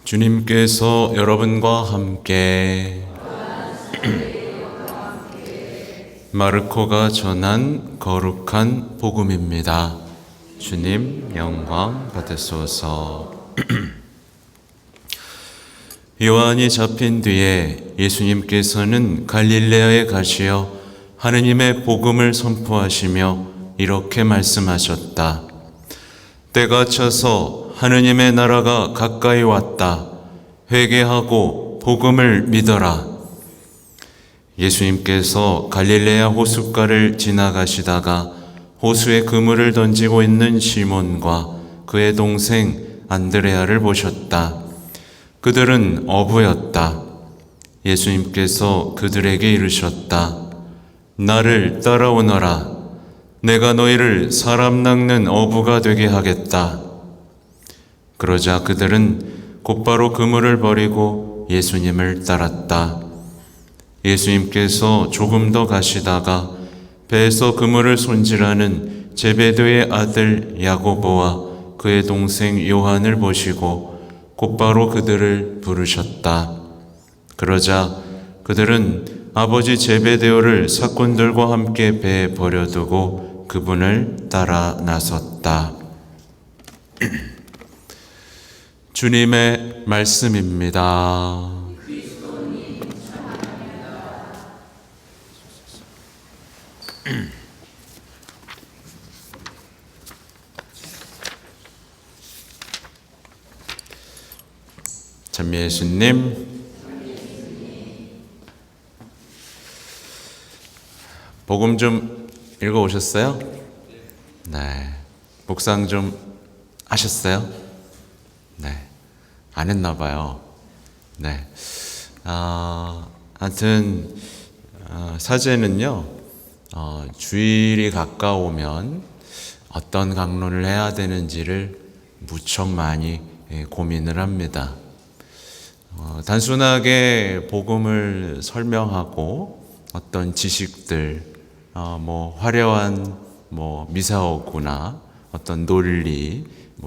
주님께서 여러분과 함께 마르코가 전한 거룩한 복음입니다. 주님 영광 받으소서. 요한이 잡힌 뒤에 예수님께서는 갈릴레아에 가시어 하느님의 복음을 선포하시며 이렇게 말씀하셨다. 때가 차서 하느님의 나라가 가까이 왔다. 회개하고 복음을 믿어라. 예수님께서 갈릴레아 호숫가를 지나가시다가 호수에 그물을 던지고 있는 시몬과 그의 동생 안드레아를 보셨다. 그들은 어부였다. 예수님께서 그들에게 이르셨다. 나를 따라오너라. 내가 너희를 사람 낚는 어부가 되게 하겠다. 그러자 그들은 곧바로 그물을 버리고 예수님을 따랐다. 예수님께서 조금 더 가시다가 배에서 그물을 손질하는 제베드의 아들 야고보와 그의 동생 요한을 보시고 곧바로 그들을 부르셨다. 그러자 그들은 아버지 제베데오를 사꾼들과 함께 배에 버려두고 그분을 따라 나섰다. 주님의 말씀입니다. 찬미 예수님, 복음 좀 읽어오셨어요? 네. 묵상 좀 하셨어요? 네. 안 했나 봐요. 네. 하여튼 사제는요, 주일이 가까우면 어떤 강론을 해야 되는지를 무척 많이 고민을 합니다. 단순하게 복음을 설명하고 어떤 지식들, 화려한 미사오구나 어떤 논리,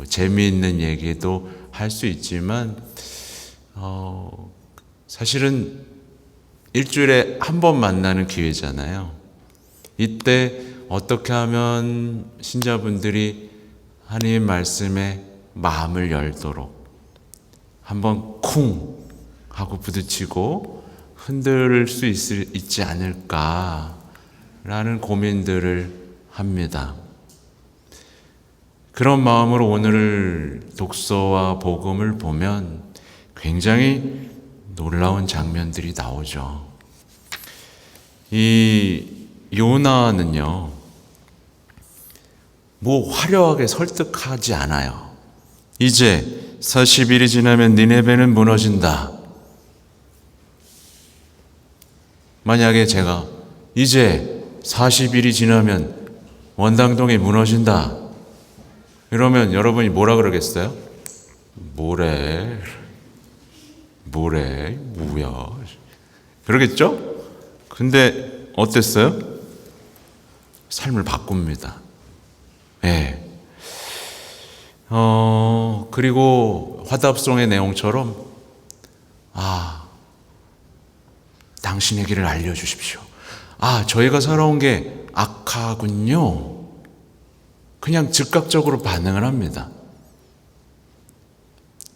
재미있는 얘기도 할 수 있지만 사실은 일주일에 한 번 만나는 기회잖아요. 이때 어떻게 하면 신자분들이 하나님 말씀에 마음을 열도록 한번 쿵 하고 부딪히고 흔들 수 있지 않을까라는 고민들을 합니다. 그런 마음으로 오늘 독서와 복음을 보면 굉장히 놀라운 장면들이 나오죠. 이 요나는요, 화려하게 설득하지 않아요. 이제 40일이 지나면 니네베는 무너진다. 만약에 제가 이제 40일이 지나면 원당동이 무너진다. 이러면 여러분이 뭐라 그러겠어요? 뭐래? 뭐야? 그러겠죠? 근데 어땠어요? 삶을 바꿉니다. 예. 그리고 화답송의 내용처럼 당신의 길을 알려주십시오. 저희가 살아온 게 악하군요. 그냥 즉각적으로 반응을 합니다.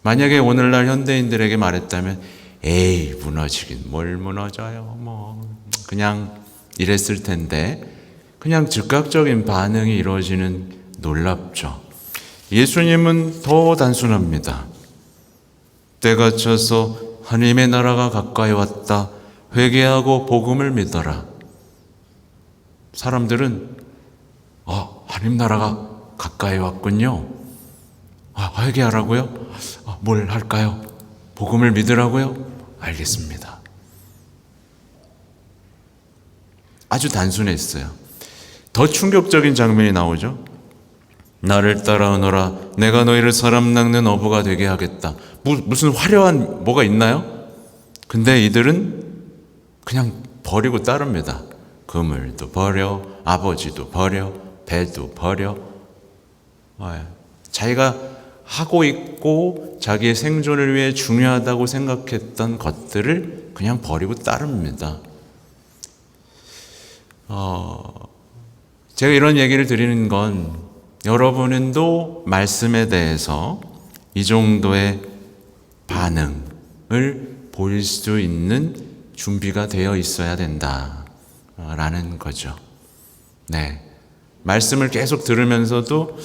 만약에 오늘날 현대인들에게 말했다면 에이 무너지긴 뭘 무너져요 그냥 이랬을 텐데 그냥 즉각적인 반응이 이루어지는 놀랍죠. 예수님은 더 단순합니다. 때가 차서 하나님의 나라가 가까이 왔다. 회개하고 복음을 믿어라. 사람들은 하나님 나라가 가까이 왔군요. 회개하라고요? 뭘 할까요? 복음을 믿으라고요? 알겠습니다. 아주 단순했어요. 더 충격적인 장면이 나오죠. 나를 따라오너라. 내가 너희를 사람 낚는 어부가 되게 하겠다. 무슨 화려한 뭐가 있나요? 근데 이들은 그냥 버리고 따릅니다. 그물도 버려, 아버지도 버려, 배도 버려. 자기가 하고 있고 자기의 생존을 위해 중요하다고 생각했던 것들을 그냥 버리고 따릅니다. 제가 이런 얘기를 드리는 건 여러분도 말씀에 대해서 이 정도의 반응을 보일 수 있는 준비가 되어 있어야 된다라는 거죠. 네. 말씀을 계속 들으면서도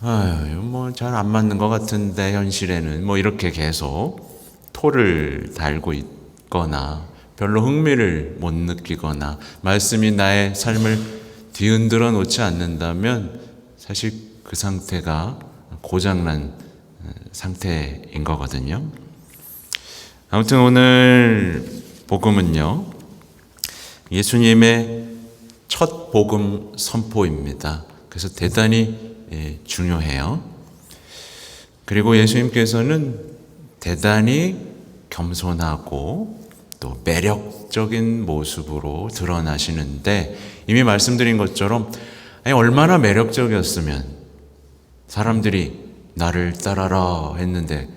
뭐 잘 안 맞는 것 같은데 현실에는 뭐 이렇게 계속 토를 달고 있거나 별로 흥미를 못 느끼거나 말씀이 나의 삶을 뒤흔들어 놓지 않는다면 사실 그 상태가 고장난 상태인 거거든요. 아무튼 오늘 복음은요, 예수님의 첫 복음 선포입니다. 그래서 대단히 중요해요. 그리고 예수님께서는 대단히 겸손하고 또 매력적인 모습으로 드러나시는데, 이미 말씀드린 것처럼 얼마나 매력적이었으면 사람들이 나를 따라라 했는데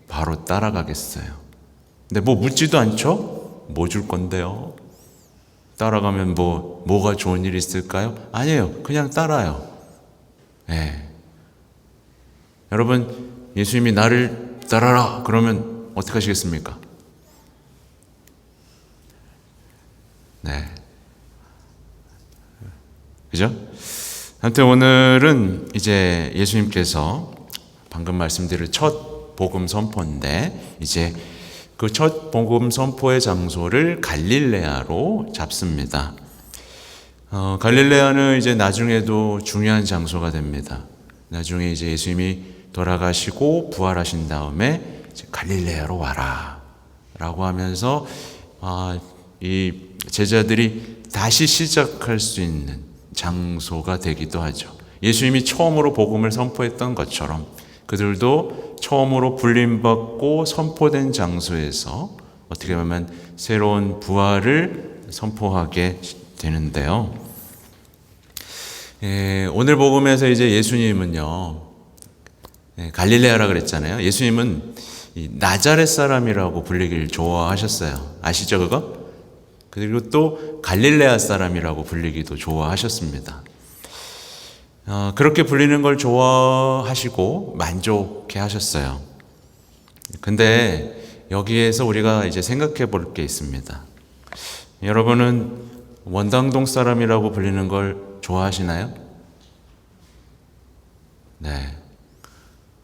바로 따라가겠어요. 근데 뭐 묻지도 않죠? 뭐 줄 건데요? 따라가면 뭐가 좋은 일이 있을까요? 아니에요. 그냥 따라요. 네. 여러분, 예수님이 나를 따라라 그러면 어떻게 하시겠습니까? 네. 그죠? 아무튼 오늘은 이제 예수님께서 방금 말씀드린 첫 복음 선포인데, 이제 그 첫 복음 선포의 장소를 갈릴레아로 잡습니다. 갈릴레아는 이제 나중에도 중요한 장소가 됩니다. 나중에 이제 예수님이 돌아가시고 부활하신 다음에 이제 갈릴레아로 와라 라고 하면서 이 제자들이 다시 시작할 수 있는 장소가 되기도 하죠. 예수님이 처음으로 복음을 선포했던 것처럼 그들도 처음으로 불림받고 선포된 장소에서 어떻게 보면 새로운 부활을 선포하게 되는데요. 오늘 복음에서 이제 예수님은요, 갈릴레아라 그랬잖아요. 예수님은 이 나자렛 사람이라고 불리기를 좋아하셨어요. 아시죠, 그거? 그리고 또 갈릴레아 사람이라고 불리기도 좋아하셨습니다. 그렇게 불리는 걸 좋아하시고 만족해 하셨어요. 근데 여기에서 우리가 이제 생각해 볼 게 있습니다. 여러분은 원당동 사람이라고 불리는 걸 좋아하시나요? 네.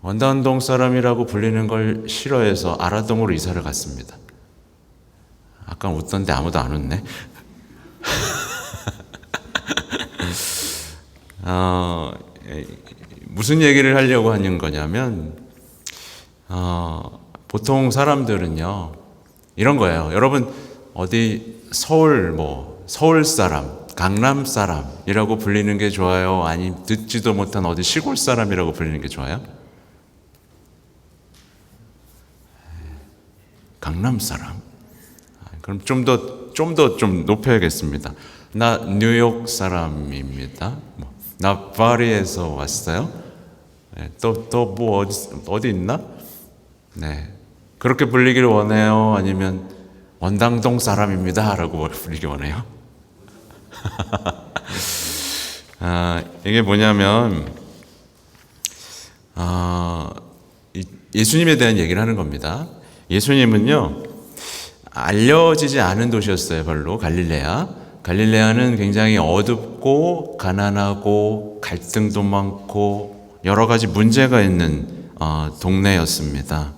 원당동 사람이라고 불리는 걸 싫어해서 아라동으로 이사를 갔습니다. 아까 웃던데 아무도 안 웃네. 무슨 얘기를 하려고 하는 거냐면, 보통 사람들은요, 이런 거예요. 여러분, 어디 서울 사람, 강남 사람이라고 불리는 게 좋아요? 아니면 듣지도 못한 어디 시골 사람이라고 불리는 게 좋아요? 강남 사람. 그럼 좀 더 높여야겠습니다. 나 뉴욕 사람입니다. 나 파리에서 왔어요. 또 뭐 어디 있나? 네. 그렇게 불리기를 원해요? 아니면 원당동 사람입니다라고 불리기 원해요? 이게 뭐냐면, 예수님에 대한 얘기를 하는 겁니다. 예수님은요, 알려지지 않은 도시였어요, 별로. 갈릴레아는 굉장히 어둡고 가난하고 갈등도 많고 여러 가지 문제가 있는 동네였습니다.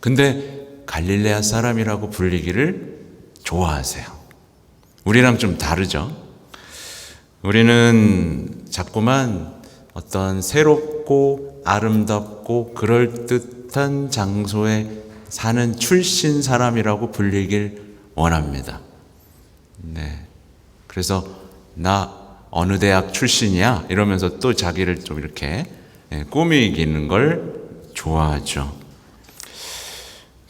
근데 갈릴레아 사람이라고 불리기를 좋아하세요. 우리랑 좀 다르죠. 우리는 자꾸만 어떤 새롭고 아름답고 그럴듯한 장소에 사는 출신 사람이라고 불리길 원합니다. 네. 그래서 나 어느 대학 출신이야? 이러면서 또 자기를 좀 이렇게 꾸미기는 걸 좋아하죠.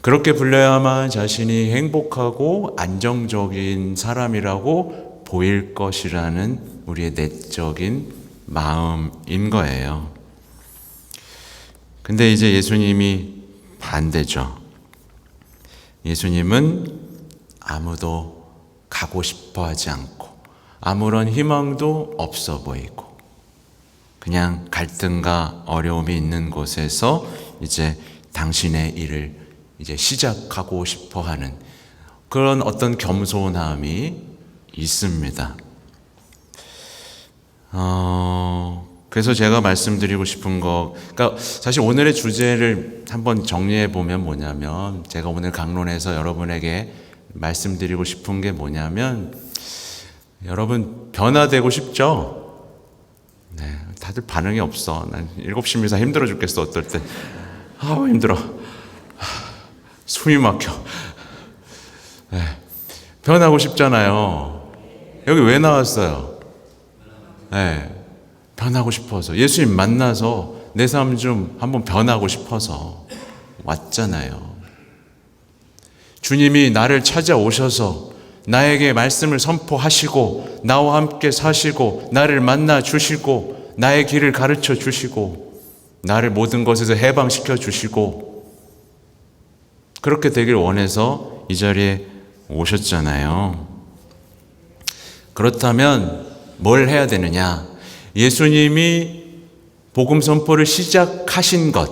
그렇게 불려야만 자신이 행복하고 안정적인 사람이라고 보일 것이라는 우리의 내적인 마음인 거예요. 근데 이제 예수님이 반대죠. 예수님은 아무도 가고 싶어 하지 않고 아무런 희망도 없어 보이고 그냥 갈등과 어려움이 있는 곳에서 이제 당신의 일을 이제 시작하고 싶어 하는 그런 어떤 겸손함이 있습니다. 그래서 제가 말씀드리고 싶은 거, 그러니까 사실 오늘의 주제를 한번 정리해 보면 뭐냐면, 제가 오늘 강론에서 여러분에게 말씀드리고 싶은 게 뭐냐면, 여러분 변화되고 싶죠? 네, 다들 반응이 없어. 난 7시 미사 힘들어 죽겠어. 어떨 때 힘들어. 숨이 막혀. 네, 변하고 싶잖아요. 여기 왜 나왔어요? 네, 변하고 싶어서, 예수님 만나서 내 삶 좀 한번 변하고 싶어서 왔잖아요. 주님이 나를 찾아오셔서 나에게 말씀을 선포하시고 나와 함께 사시고 나를 만나 주시고 나의 길을 가르쳐 주시고 나를 모든 것에서 해방시켜 주시고 그렇게 되길 원해서 이 자리에 오셨잖아요. 그렇다면 뭘 해야 되느냐? 예수님이 복음 선포를 시작하신 것,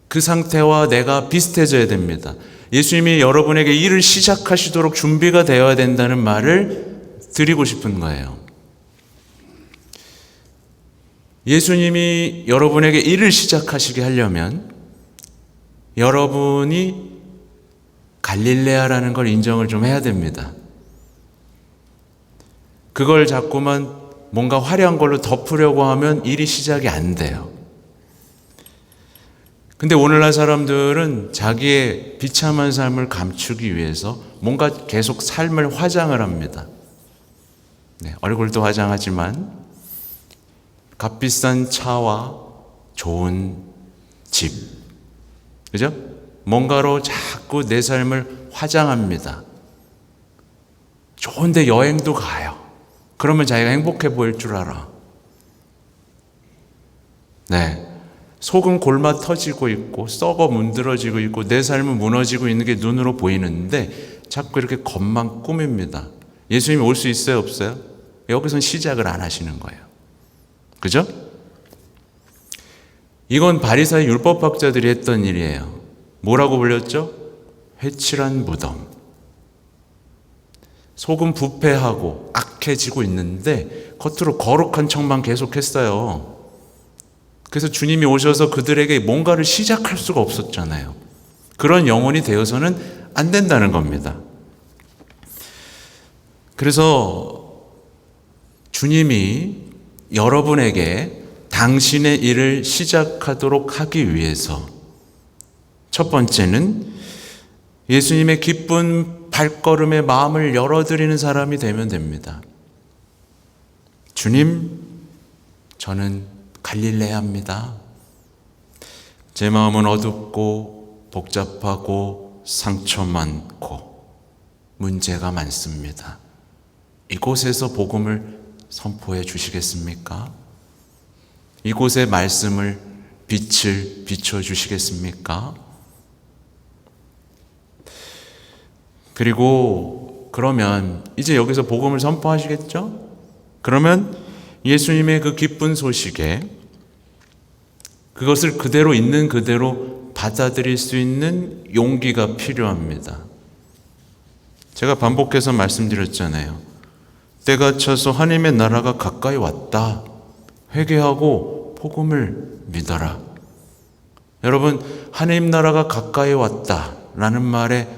그 상태와 내가 비슷해져야 됩니다. 예수님이 여러분에게 일을 시작하시도록 준비가 되어야 된다는 말을 드리고 싶은 거예요. 예수님이 여러분에게 일을 시작하시게 하려면 여러분이 갈릴레아라는 걸 인정을 좀 해야 됩니다. 그걸 자꾸만 뭔가 화려한 걸로 덮으려고 하면 일이 시작이 안 돼요. 근데 오늘날 사람들은 자기의 비참한 삶을 감추기 위해서 뭔가 계속 삶을 화장을 합니다. 네, 얼굴도 화장하지만 값비싼 차와 좋은 집, 그죠? 뭔가로 자꾸 내 삶을 화장합니다. 좋은데 여행도 가요. 그러면 자기가 행복해 보일 줄 알아. 네. 속은 골마 터지고 있고 썩어 문드러지고 있고 내 삶은 무너지고 있는 게 눈으로 보이는데 자꾸 이렇게 겉만 꾸밉니다. 예수님이 올 수 있어요, 없어요? 여기선 시작을 안 하시는 거예요. 그죠? 이건 바리사의 율법학자들이 했던 일이에요. 뭐라고 불렸죠? 회칠한 무덤. 속은 부패하고 악해지고 있는데 겉으로 거룩한 척만 계속했어요. 그래서 주님이 오셔서 그들에게 뭔가를 시작할 수가 없었잖아요. 그런 영혼이 되어서는 안 된다는 겁니다. 그래서 주님이 여러분에게 당신의 일을 시작하도록 하기 위해서 첫 번째는 예수님의 기쁜 발걸음에 마음을 열어드리는 사람이 되면 됩니다. 주님, 저는 갈릴레아입니다. 제 마음은 어둡고 복잡하고 상처 많고 문제가 많습니다. 이곳에서 복음을 선포해 주시겠습니까? 이곳의 말씀을 빛을 비춰 주시겠습니까? 그리고 그러면 이제 여기서 복음을 선포하시겠죠? 그러면 예수님의 그 기쁜 소식에 그것을 그대로 있는 그대로 받아들일 수 있는 용기가 필요합니다. 제가 반복해서 말씀드렸잖아요. 때가 차서 하나님의 나라가 가까이 왔다. 회개하고 복음을 믿어라. 여러분, 하나님 나라가 가까이 왔다라는 말에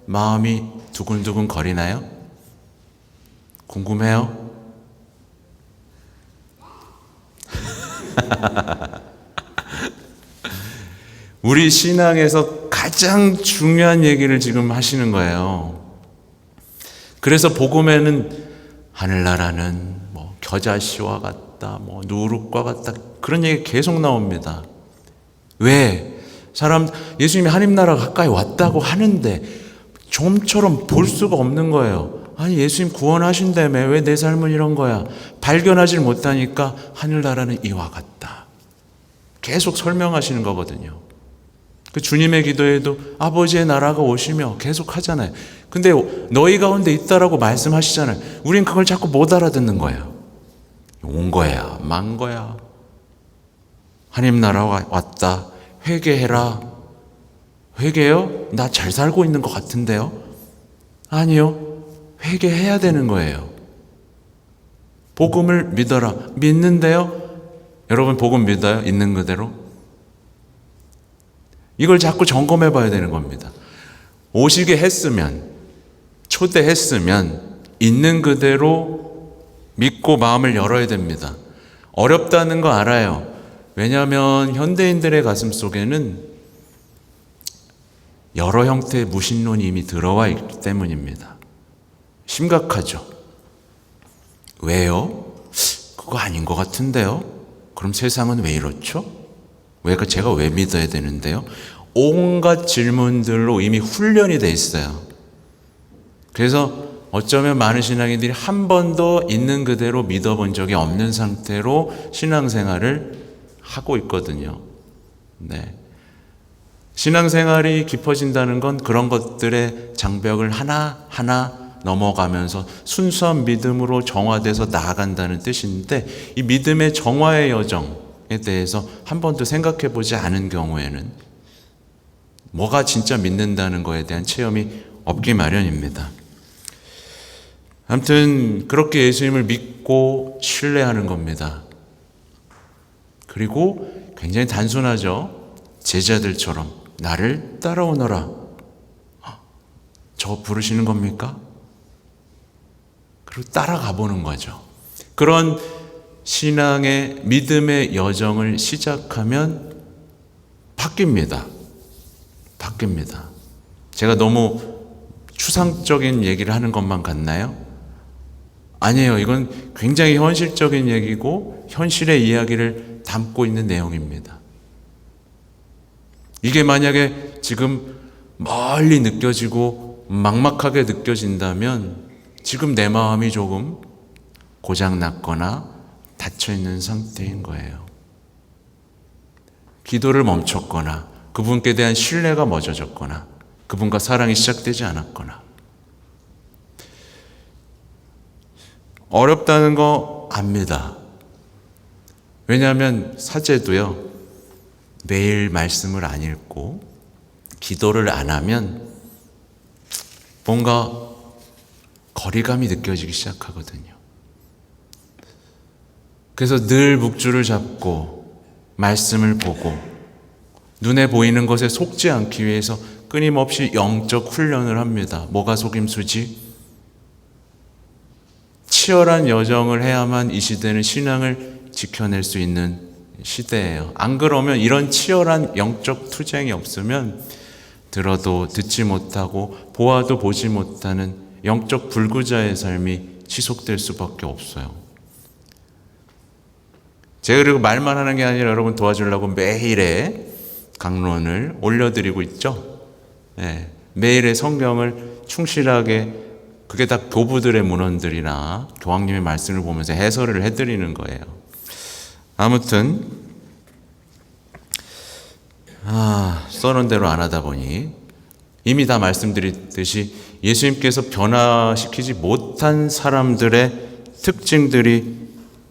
마음이 두근두근 거리나요? 궁금해요? 우리 신앙에서 가장 중요한 얘기를 지금 하시는 거예요. 그래서 복음에는 하늘나라는 뭐 겨자씨와 같다, 뭐 누룩과 같다 그런 얘기 계속 나옵니다. 왜? 예수님이 하나님 나라 가까이 왔다고 하는데 좀처럼 볼 수가 없는 거예요. 아니 예수님 구원하신다며 왜 내 삶은 이런 거야? 발견하지 못하니까 하늘나라는 이와 같다. 계속 설명하시는 거거든요. 그 주님의 기도에도 아버지의 나라가 오시며 계속 하잖아요. 근데 너희 가운데 있다라고 말씀하시잖아요. 우린 그걸 자꾸 못 알아듣는 거예요. 온 거야, 만 거야. 하나님 나라가 왔다. 회개해라. 회개요? 나 잘 살고 있는 것 같은데요? 아니요. 회개해야 되는 거예요. 복음을 믿어라. 믿는데요? 여러분 복음 믿어요? 있는 그대로? 이걸 자꾸 점검해 봐야 되는 겁니다. 오시게 했으면, 초대했으면 있는 그대로 믿고 마음을 열어야 됩니다. 어렵다는 거 알아요. 왜냐하면 현대인들의 가슴 속에는 여러 형태의 무신론이 이미 들어와 있기 때문입니다. 심각하죠. 왜요? 그거 아닌 것 같은데요? 그럼 세상은 왜 이렇죠? 제가 왜 믿어야 되는데요? 온갖 질문들로 이미 훈련이 돼 있어요. 그래서 어쩌면 많은 신앙인들이 한 번도 있는 그대로 믿어본 적이 없는 상태로 신앙생활을 하고 있거든요. 네. 신앙생활이 깊어진다는 건 그런 것들의 장벽을 하나하나 넘어가면서 순수한 믿음으로 정화돼서 나아간다는 뜻인데, 이 믿음의 정화의 여정에 대해서 한 번도 생각해 보지 않은 경우에는 뭐가 진짜 믿는다는 거에 대한 체험이 없기 마련입니다. 아무튼 그렇게 예수님을 믿고 신뢰하는 겁니다. 그리고 굉장히 단순하죠. 제자들처럼 나를 따라오너라. 저 부르시는 겁니까? 그리고 따라가 보는 거죠. 그런 신앙의 믿음의 여정을 시작하면 바뀝니다. 제가 너무 추상적인 얘기를 하는 것만 같나요? 아니에요. 이건 굉장히 현실적인 얘기고 현실의 이야기를 담고 있는 내용입니다. 이게 만약에 지금 멀리 느껴지고 막막하게 느껴진다면 지금 내 마음이 조금 고장났거나 닫혀있는 상태인 거예요. 기도를 멈췄거나 그분께 대한 신뢰가 멎어졌거나 그분과 사랑이 시작되지 않았거나. 어렵다는 거 압니다. 왜냐하면 사제도요, 매일 말씀을 안 읽고 기도를 안 하면 뭔가 거리감이 느껴지기 시작하거든요. 그래서 늘 묵주를 잡고 말씀을 보고 눈에 보이는 것에 속지 않기 위해서 끊임없이 영적 훈련을 합니다. 뭐가 속임수지? 치열한 여정을 해야만 이 시대는 신앙을 지켜낼 수 있는 시대예요. 안 그러면 이런 치열한 영적 투쟁이 없으면 들어도 듣지 못하고 보아도 보지 못하는 영적 불구자의 삶이 지속될 수밖에 없어요. 제가 그리고 말만 하는 게 아니라 여러분 도와주려고 매일의 강론을 올려드리고 있죠. 네, 매일의 성경을 충실하게, 그게 다 교부들의 문헌들이나 교황님의 말씀을 보면서 해설을 해드리는 거예요. 아무튼 써놓은 대로 안 하다 보니 이미 다 말씀드렸듯이 예수님께서 변화시키지 못한 사람들의 특징들이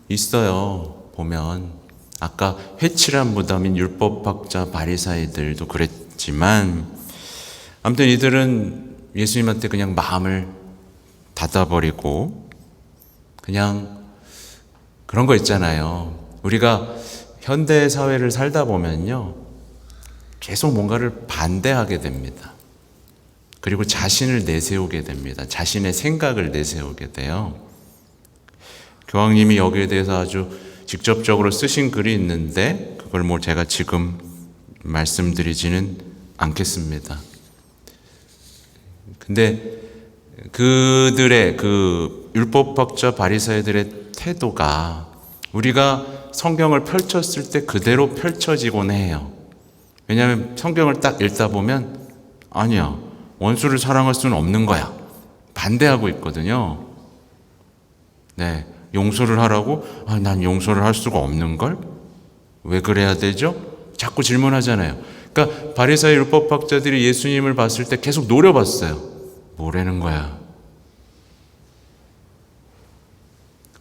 있어요. 보면 아까 회칠한 무덤인 율법학자 바리사이들도 그랬지만, 아무튼 이들은 예수님한테 그냥 마음을 닫아버리고 그냥 그런 거 있잖아요. 우리가 현대 사회를 살다 보면요, 계속 뭔가를 반대하게 됩니다. 그리고 자신을 내세우게 됩니다. 자신의 생각을 내세우게 돼요. 교황님이 여기에 대해서 아주 직접적으로 쓰신 글이 있는데 그걸 제가 지금 말씀드리지는 않겠습니다. 근데 그들의 율법학자 바리사이들의 태도가 우리가 성경을 펼쳤을 때 그대로 펼쳐지곤 해요. 왜냐하면 성경을 딱 읽다 보면 아니야, 원수를 사랑할 수는 없는 거야, 반대하고 있거든요. 네, 용서를 하라고? 난 용서를 할 수가 없는걸? 왜 그래야 되죠? 자꾸 질문하잖아요. 그러니까 바리사이 율법학자들이 예수님을 봤을 때 계속 노려봤어요. 뭐라는 거야?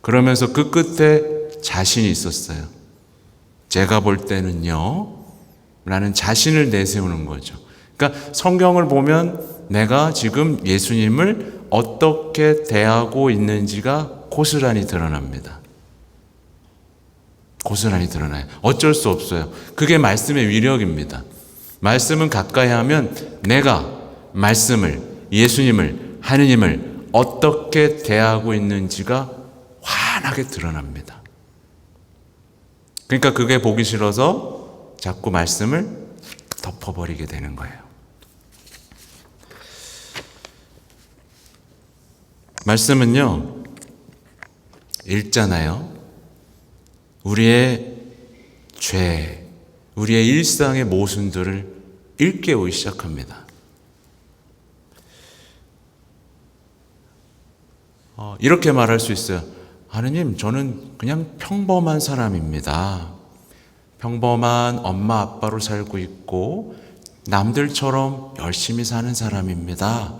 그러면서 그 끝에 자신이 있었어요. 제가 볼 때는요, 라는 자신을 내세우는 거죠. 그러니까 성경을 보면 내가 지금 예수님을 어떻게 대하고 있는지가 고스란히 드러납니다. 고스란히 드러나요. 어쩔 수 없어요. 그게 말씀의 위력입니다. 말씀은 가까이 하면 내가 말씀을, 예수님을, 하느님을 어떻게 대하고 있는지가 환하게 드러납니다. 그러니까 그게 보기 싫어서 자꾸 말씀을 덮어버리게 되는 거예요. 말씀은요, 읽잖아요. 우리의 죄, 우리의 일상의 모순들을 일깨우기 시작합니다. 이렇게 말할 수 있어요. 하느님, 저는 그냥 평범한 사람입니다. 평범한 엄마 아빠로 살고 있고 남들처럼 열심히 사는 사람입니다.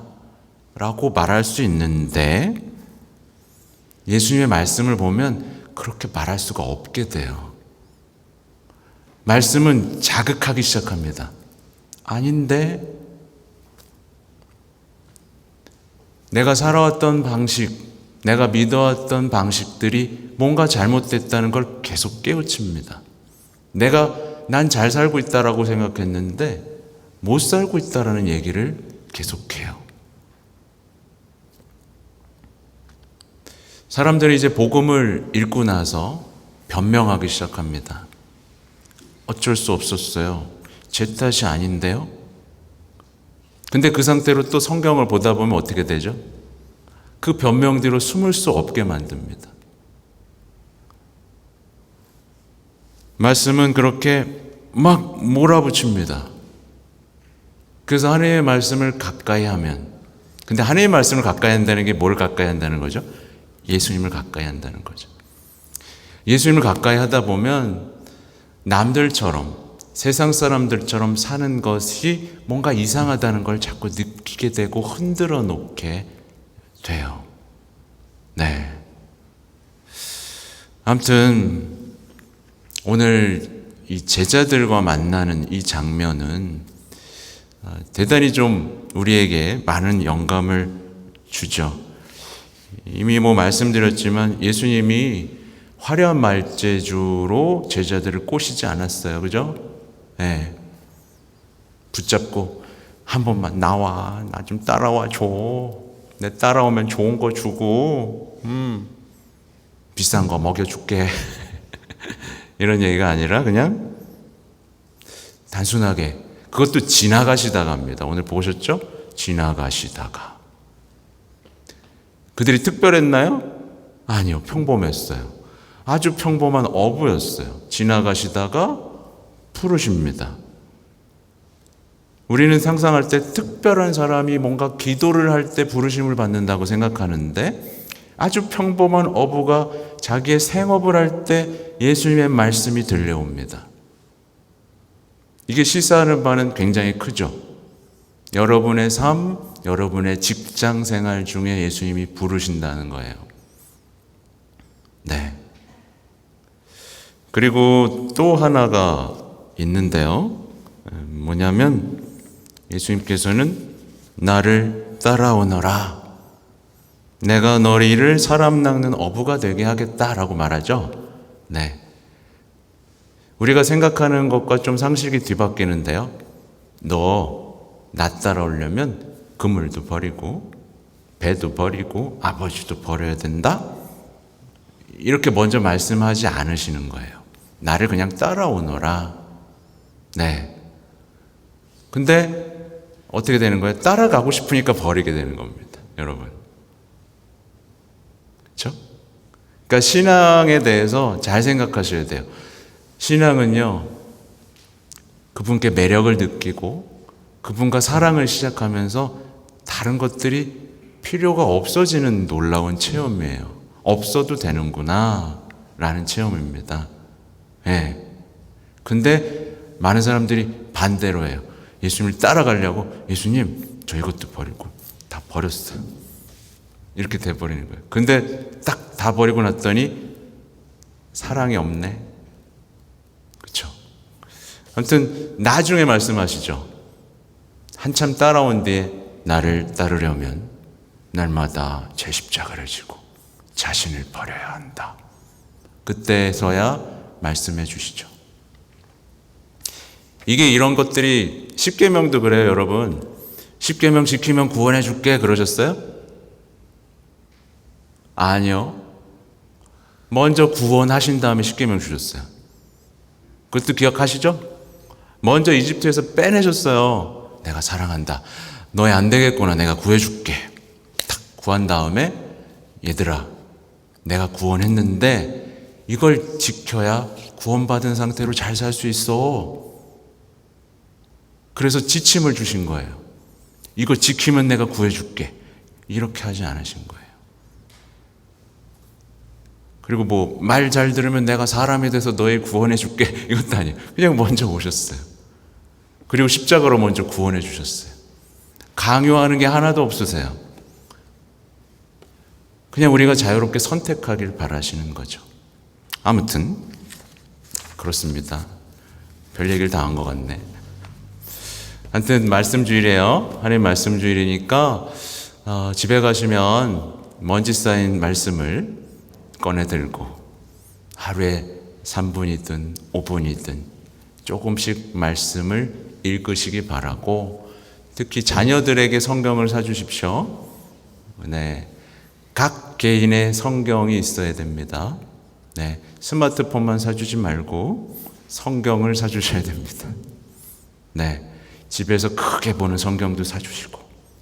라고 말할 수 있는데 예수님의 말씀을 보면 그렇게 말할 수가 없게 돼요. 말씀은 자극하기 시작합니다. 아닌데, 내가 살아왔던 방식, 내가 믿어왔던 방식들이 뭔가 잘못됐다는 걸 계속 깨우칩니다. 난 잘 살고 있다라고 생각했는데 못 살고 있다라는 얘기를 계속해요. 사람들이 이제 복음을 읽고 나서 변명하기 시작합니다. 어쩔 수 없었어요. 제 탓이 아닌데요. 근데 그 상태로 또 성경을 보다 보면 어떻게 되죠? 그 변명 뒤로 숨을 수 없게 만듭니다. 말씀은 그렇게 막 몰아붙입니다. 그래서 하나님의 말씀을 가까이 하면, 근데 하나님의 말씀을 가까이 한다는 게 뭘 가까이 한다는 거죠? 예수님을 가까이 한다는 거죠. 예수님을 가까이 하다 보면 남들처럼, 세상 사람들처럼 사는 것이 뭔가 이상하다는 걸 자꾸 느끼게 되고 흔들어 놓게 돼요. 네. 아무튼 오늘 이 제자들과 만나는 이 장면은 대단히 좀 우리에게 많은 영감을 주죠. 이미 말씀드렸지만 예수님이 화려한 말재주로 제자들을 꼬시지 않았어요. 그죠? 네. 붙잡고 한 번만 나와, 나 좀 따라와 줘. 내 따라오면 좋은 거 주고 비싼 거 먹여줄게. 이런 얘기가 아니라 그냥 단순하게, 그것도 지나가시다가 합니다. 오늘 보셨죠? 지나가시다가. 그들이 특별했나요? 아니요, 평범했어요. 아주 평범한 어부였어요. 지나가시다가 부르십니다. 우리는 상상할 때 특별한 사람이 뭔가 기도를 할 때 부르심을 받는다고 생각하는데 아주 평범한 어부가 자기의 생업을 할 때 예수님의 말씀이 들려옵니다. 이게 시사하는 바는 굉장히 크죠. 여러분의 삶, 여러분의 직장 생활 중에 예수님이 부르신다는 거예요. 네. 그리고 또 하나가 있는데요. 뭐냐면 예수님께서는 나를 따라오너라. 내가 너희를 사람 낚는 어부가 되게 하겠다라고 말하죠. 네. 우리가 생각하는 것과 좀 상식이 뒤바뀌는데요. 너 나 따라오려면 그물도 버리고 배도 버리고 아버지도 버려야 된다? 이렇게 먼저 말씀하지 않으시는 거예요. 나를 그냥 따라오너라. 네. 근데 어떻게 되는 거예요? 따라가고 싶으니까 버리게 되는 겁니다. 여러분. 그렇죠? 그러니까 신앙에 대해서 잘 생각하셔야 돼요. 신앙은요, 그분께 매력을 느끼고 그분과 사랑을 시작하면서 다른 것들이 필요가 없어지는 놀라운 체험이에요. 없어도 되는구나 라는 체험입니다. 네. 근데 많은 사람들이 반대로 해요. 예수님을 따라가려고 예수님 저 이것도 버리고 다 버렸어요. 이렇게 돼버리는 거예요. 근데 딱 다 버리고 났더니 사랑이 없네. 그렇죠? 아무튼 나중에 말씀하시죠. 한참 따라온 뒤에 나를 따르려면 날마다 제 십자가를 지고 자신을 버려야 한다. 그때서야 말씀해 주시죠. 이게 이런 것들이 십계명도 그래요, 여러분. 십계명 지키면 구원해 줄게 그러셨어요? 아니요. 먼저 구원하신 다음에 십계명 주셨어요. 그것도 기억하시죠? 먼저 이집트에서 빼내셨어요. 내가 사랑한다. 너희 안 되겠구나. 내가 구해줄게. 탁 구한 다음에 얘들아, 내가 구원했는데 이걸 지켜야 구원받은 상태로 잘 살 수 있어. 그래서 지침을 주신 거예요. 이거 지키면 내가 구해줄게. 이렇게 하지 않으신 거예요. 그리고 뭐 말 잘 들으면 내가 사람이 돼서 너희 구원해 줄게. 이것도 아니에요. 그냥 먼저 오셨어요. 그리고 십자가로 먼저 구원해 주셨어요. 강요하는 게 하나도 없으세요. 그냥 우리가 자유롭게 선택하길 바라시는 거죠. 아무튼 그렇습니다. 별 얘기를 다 한 것 같네. 하여튼 말씀주일이에요. 하나님 말씀주일이니까 집에 가시면 먼지 쌓인 말씀을 꺼내 들고 하루에 3분이든 5분이든 조금씩 말씀을 읽으시기 바라고, 특히 자녀들에게 성경을 사주십시오. 네, 각 개인의 성경이 있어야 됩니다. 네, 스마트폰만 사주지 말고 성경을 사주셔야 됩니다. 네, 집에서 크게 보는 성경도 사주시고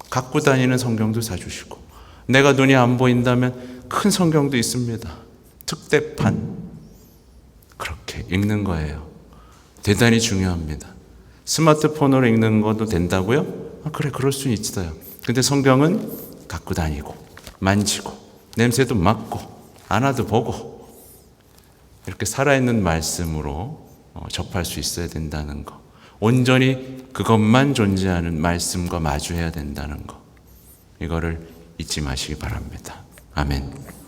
갖고 다니는 성경도 사주시고, 내가 눈이 안 보인다면 큰 성경도 있습니다. 특대판. 그렇게 읽는 거예요. 대단히 중요합니다. 스마트폰으로 읽는 것도 된다고요? 그래, 그럴 수 있어요. 근데 성경은 갖고 다니고 만지고 냄새도 맡고 안아도 보고 이렇게 살아있는 말씀으로 접할 수 있어야 된다는 거. 온전히 그것만 존재하는 말씀과 마주해야 된다는 거. 이거를 잊지 마시기 바랍니다. 아멘.